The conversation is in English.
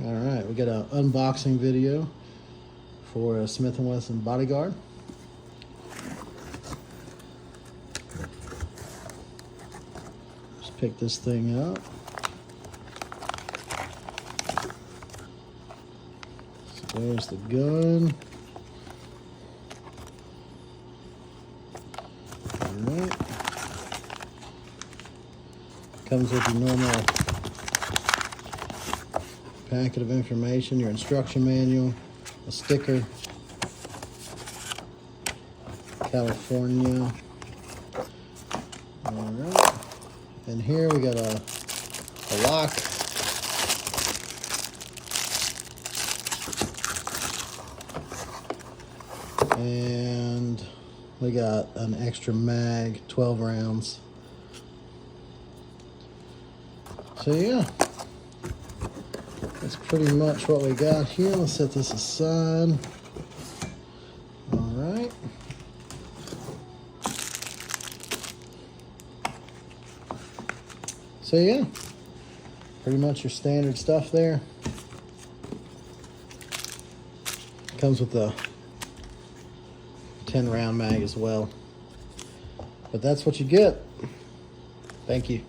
All right, we got an unboxing video for a Smith & Wesson Bodyguard. Just pick this thing up. So there's the gun. All right. Comes with your normal packet of information, your instruction manual, a sticker, California. All right, and here we got a lock, and we got an extra mag, 12 rounds. So yeah, that's pretty much what we got here. Let's set this aside. All right. So yeah, pretty much your standard stuff there. Comes with the 10 round mag as well. But that's what you get. Thank you.